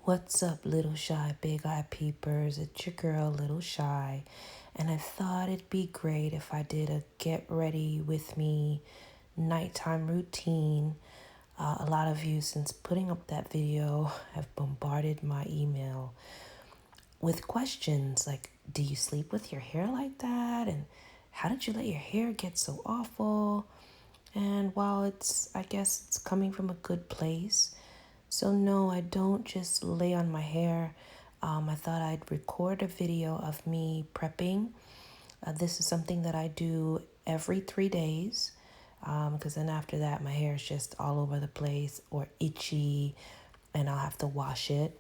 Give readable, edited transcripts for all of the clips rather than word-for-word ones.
What's up, little shy, big eye peepers? It's your girl, Little Shy, and I thought it'd be great if I did a get ready with me nighttime routine. A lot of you, since putting up that video, have bombarded my email with questions like, do you sleep with your hair like that? And how did you let your hair get so awful? And while I guess it's coming from a good place, so no, I don't just lay on my hair. I thought I'd record a video of me prepping. This is something that I do every 3 days, because then after that, my hair is just all over the place or itchy, and I'll have to wash it.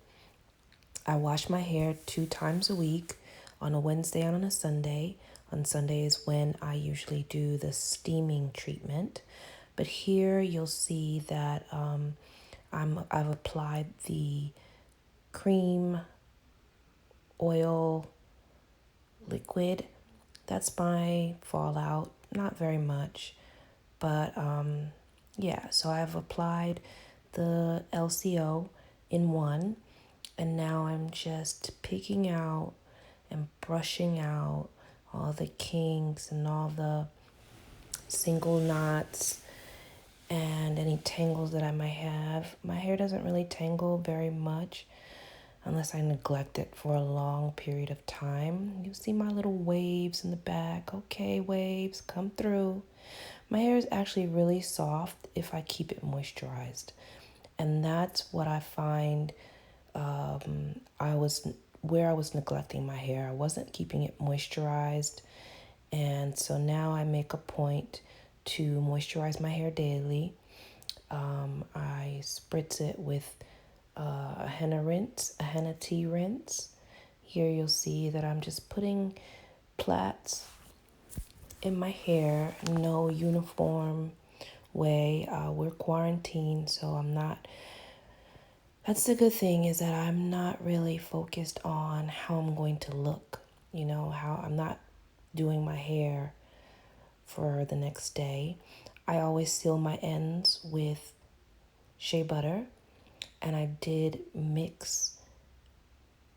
I wash my hair 2 times a week, on a Wednesday and on a Sunday. On Sunday is when I usually do the steaming treatment. But here you'll see that I've applied the cream oil liquid. That's my fallout. Not very much, but yeah. So I've applied the LCO in one, and now I'm just picking out and brushing out all the kinks and all the single knots and any tangles that I might have. My hair doesn't really tangle very much unless I neglect it for a long period of time. You see my little waves in the back. Okay, waves, come through. My hair is actually really soft if I keep it moisturized. And that's what I find where I was neglecting my hair. I wasn't keeping it moisturized. And so now I make a point to moisturize my hair daily. I spritz it with a henna tea rinse. Here you'll see that I'm just putting plaits in my hair, no uniform way. We're quarantined, so I'm not. That's the good thing, is that I'm not really focused on how I'm going to look. How I'm not doing my hair for the next day. I always seal my ends with shea butter, and I did mix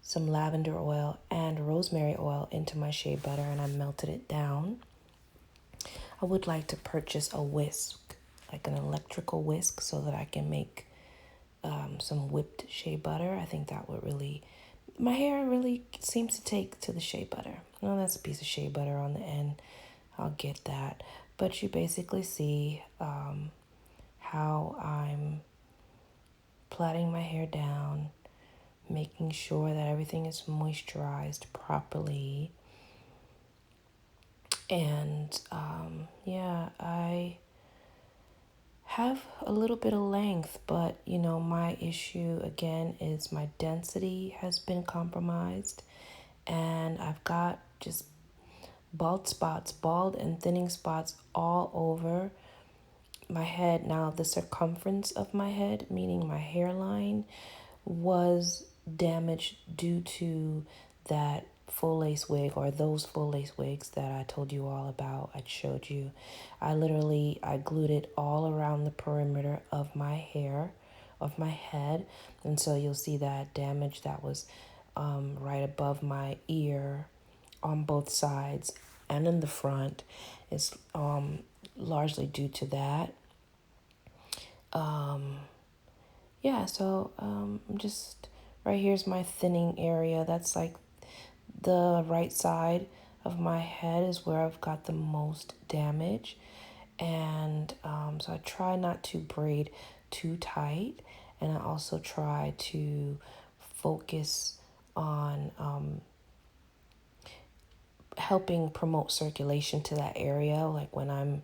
some lavender oil and rosemary oil into my shea butter, and I melted it down. I would like to purchase a whisk, like an electrical whisk, so that I can make some whipped shea butter. I think that would my hair really seems to take to the shea butter. No, that's a piece of shea butter on the end. I'll get that. But you basically see how I'm plaiting my hair down, making sure that everything is moisturized properly. And yeah, I have a little bit of length, but my issue again is my density has been compromised, and I've got just bald and thinning spots all over my head. Now, the circumference of my head, meaning my hairline, was damaged due to that full lace wig, or those full lace wigs that I told you all about. I showed you. I glued it all around the perimeter of my hair, of my head. And so you'll see that damage that was right above my ear on both sides and in the front is largely due to that. Yeah, so just right here's my thinning area. That's like the right side of my head is where I've got the most damage. And so I try not to braid too tight. And I also try to focus on helping promote circulation to that area. Like when I'm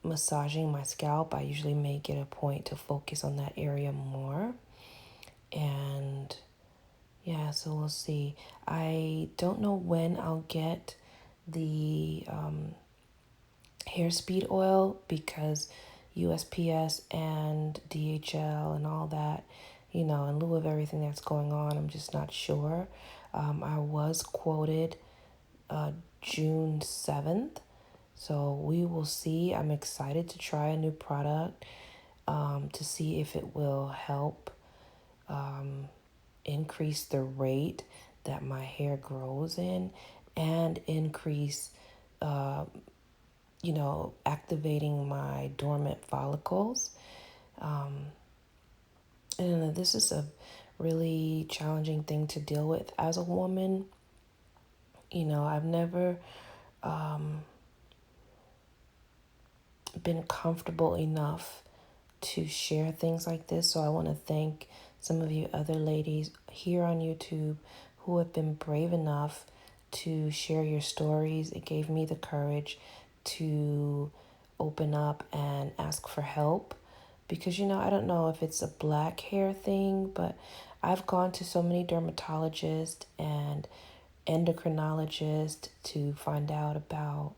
massaging my scalp, I usually make it a point to focus on that area more. And yeah, so we'll see. I don't know when I'll get the hair speed oil, because USPS and DHL and all that, in lieu of everything that's going on, I'm just not sure. I was quoted June 7th. So we will see. I'm excited to try a new product. to see if it will help increase the rate that my hair grows in and increase, activating my dormant follicles. And this is a really challenging thing to deal with as a woman. I've never been comfortable enough to share things like this. So I want to thank some of you other ladies here on YouTube who have been brave enough to share your stories. It gave me the courage to open up and ask for help because, I don't know if it's a black hair thing, but I've gone to so many dermatologists and endocrinologists to find out about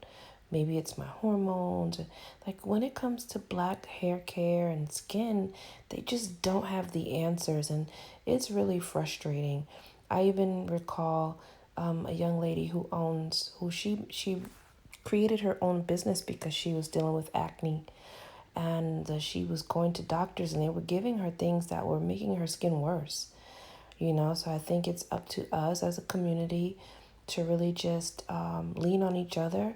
maybe it's my hormones. Like when it comes to black hair care and skin, they just don't have the answers, and it's really frustrating. I even recall a young lady who she created her own business because she was dealing with acne, and she was going to doctors and they were giving her things that were making her skin worse. So I think it's up to us as a community to really just lean on each other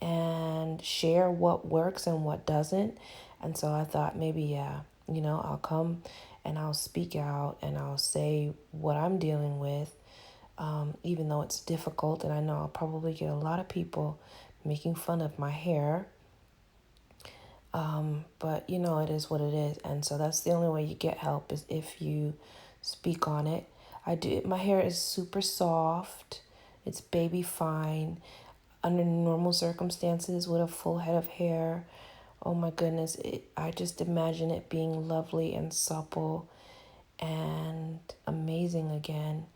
and share what works and what doesn't. And so I thought maybe, I'll come and I'll speak out and I'll say what I'm dealing with, even though it's difficult. And I know I'll probably get a lot of people making fun of my hair. But, it is what it is. And so that's the only way you get help is if you speak on it. My hair is super soft. It's baby fine. Under normal circumstances with a full head of hair, oh my goodness, I just imagine it being lovely and supple and amazing again.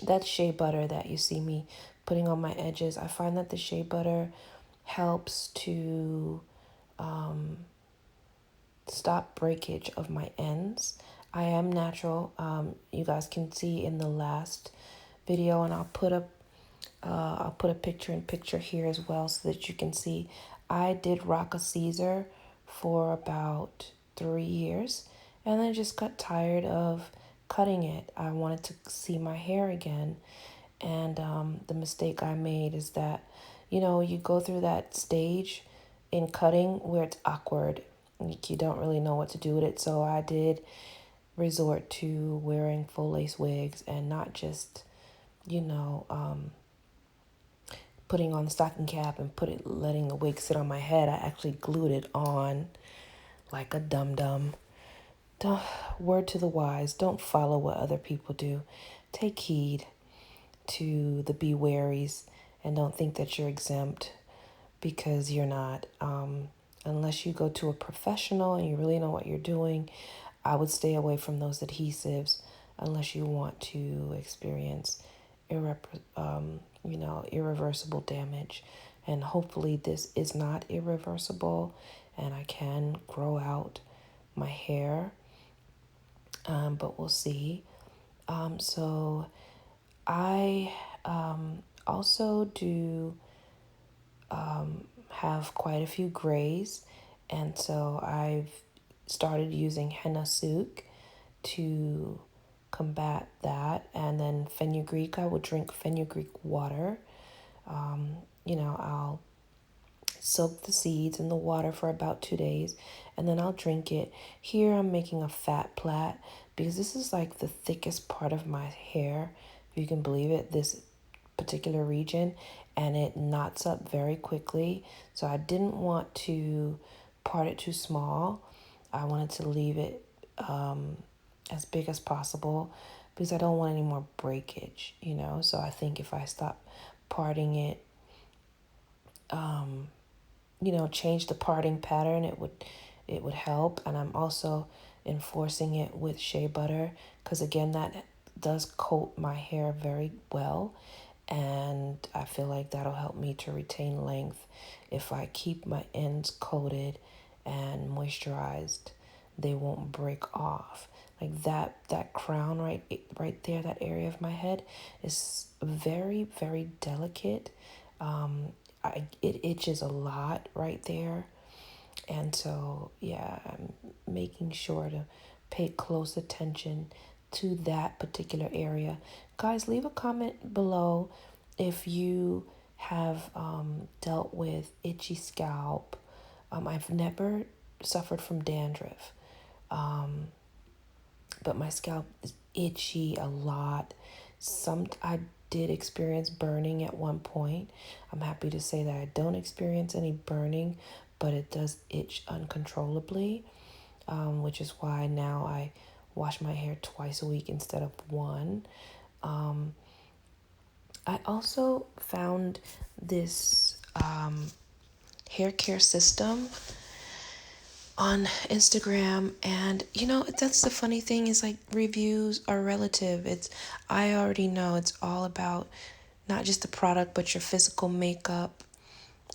That shea butter that you see me putting on my edges, I find that the shea butter helps to stop breakage of my ends. I am natural. You guys can see in the last video, and I'll put a picture here as well so that you can see. I did rock a Caesar for about 3 years, and I just got tired of cutting it. I wanted to see my hair again, and the mistake I made is that, you go through that stage in cutting where it's awkward. Like you don't really know what to do with it. So I did resort to wearing full lace wigs and not just, putting on the stocking cap and letting the wig sit on my head. I actually glued it on like a dum-dum. Word to the wise, don't follow what other people do. Take heed to the be waries and don't think that you're exempt because you're not. Unless you go to a professional and you really know what you're doing, I would stay away from those adhesives unless you want to experience irreversible damage. And hopefully this is not irreversible and I can grow out my hair, but we'll see. So I also do have quite a few grays, and so I've started using henna souk to combat that. And then fenugreek, I would drink fenugreek water. I'll soak the seeds in the water for about 2 days and then I'll drink it. Here I'm making a fat plait because this is like the thickest part of my hair, if you can believe it, this particular region, and it knots up very quickly. So I didn't want to part it too small. I wanted to leave it as big as possible because I don't want any more breakage, So I think if I stop parting it, change the parting pattern, it would help. And I'm also enforcing it with shea butter because again, that does coat my hair very well. And I feel like that'll help me to retain length. If I keep my ends coated and moisturized, they won't break off. Like that crown right there, that area of my head is very, very delicate. It itches a lot right there. And so, yeah, I'm making sure to pay close attention to that particular area. Guys, leave a comment below if you have dealt with itchy scalp. I've never suffered from dandruff, but my scalp is itchy a lot. I did experience burning at one point. I'm happy to say that I don't experience any burning, but it does itch uncontrollably, which is why now I wash my hair twice a week instead of one. I also found this hair care system on Instagram, and that's the funny thing, is like reviews are relative. I already know it's all about not just the product but your physical makeup,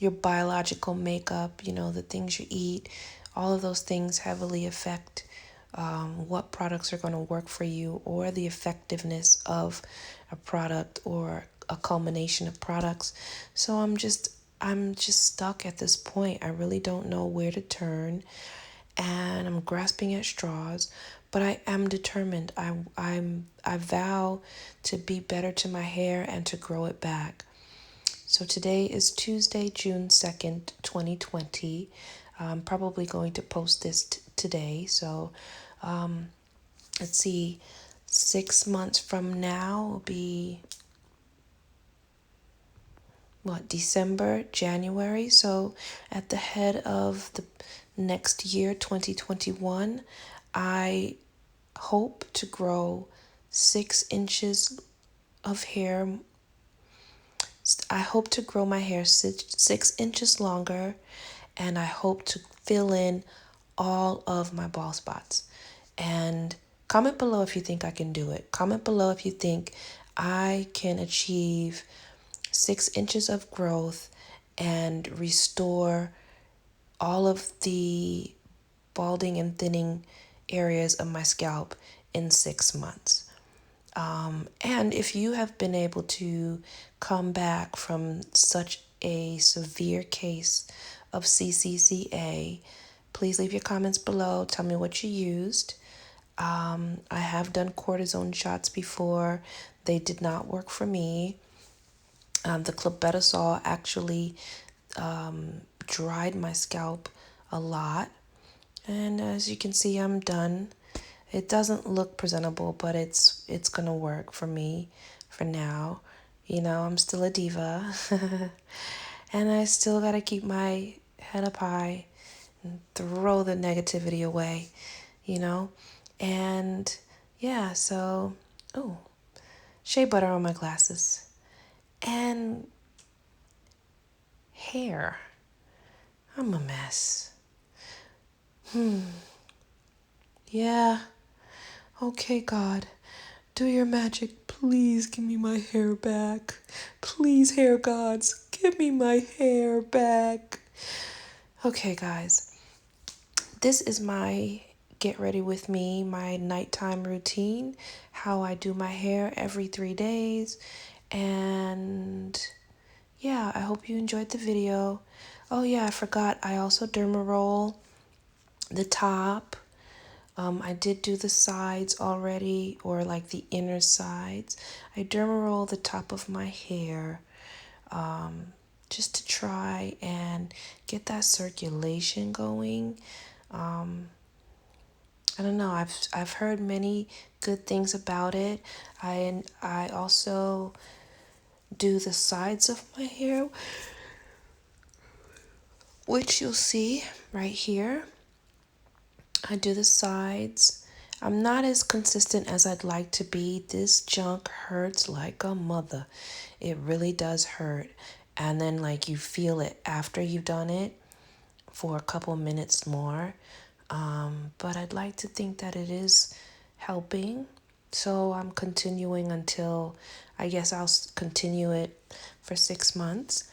your biological makeup, the things you eat. All of those things heavily affect what products are going to work for you, or the effectiveness of a product or a culmination of products. So I'm just stuck at this point. I really don't know where to turn, and I'm grasping at straws, but I am determined. I vow to be better to my hair and to grow it back. So today is Tuesday, June 2nd, 2020. I'm probably going to post this today. So let's see, 6 months from now will be December, January. So at the head of the next year, 2021, I hope to grow 6 inches of hair. I hope to grow my hair 6 inches longer, and I hope to fill in all of my bald spots. And comment below if you think I can do it. Comment below if you think I can achieve 6 inches of growth and restore all of the balding and thinning areas of my scalp in 6 months. And if you have been able to come back from such a severe case of CCCA, please leave your comments below. Tell me what you used. I have done cortisone shots before. They did not work for me. The clobetasol actually dried my scalp a lot. And as you can see, I'm done. It doesn't look presentable, but it's gonna work for me for now. I'm still a diva. And I still gotta keep my head up high and throw the negativity away, you know? And yeah, so, oh, shea butter on my glasses. And hair. I'm a mess. Yeah. Okay, God. Do your magic. Please give me my hair back. Please, hair gods, give me my hair back. Okay, guys. This is my get ready with me, my nighttime routine, how I do my hair every 3 days. And yeah, I hope you enjoyed the video. Oh yeah, I forgot. I also derma roll the top. I did do the sides already, or like the inner sides. I derma roll the top of my hair, just to try and get that circulation going. I don't know. I've heard many good things about it. I also do the sides of my hair, which you'll see right here. I do the sides. I'm not as consistent as I'd like to be. This junk hurts like a mother. It really does hurt. And then like you feel it after you've done it for a couple minutes more. But I'd like to think that it is helping. So I'm continuing until, I guess I'll continue it for 6 months.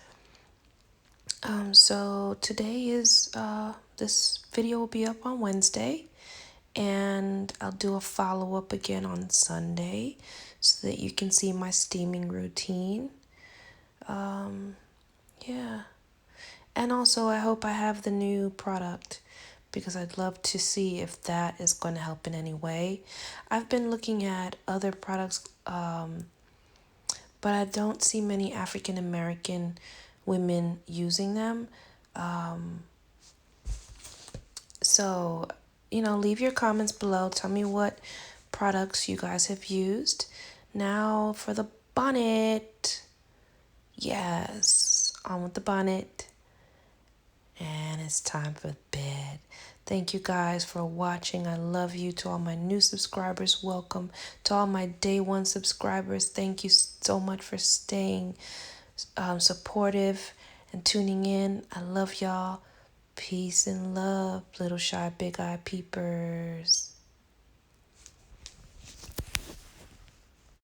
So today is, this video will be up on Wednesday, and I'll do a follow-up again on Sunday so that you can see my steaming routine. Yeah. And also, I hope I have the new product because I'd love to see if that is going to help in any way. I've been looking at other products, but I don't see many African American women using them. Um, so, leave your comments below. Tell me what products you guys have used. Now for the bonnet. Yes, on with the bonnet. And it's time for bed. Thank you guys for watching. I love you. To all my new subscribers, welcome. To all my day one subscribers, thank you so much for staying supportive and tuning in. I love y'all. Peace and love, little shy, big eye peepers.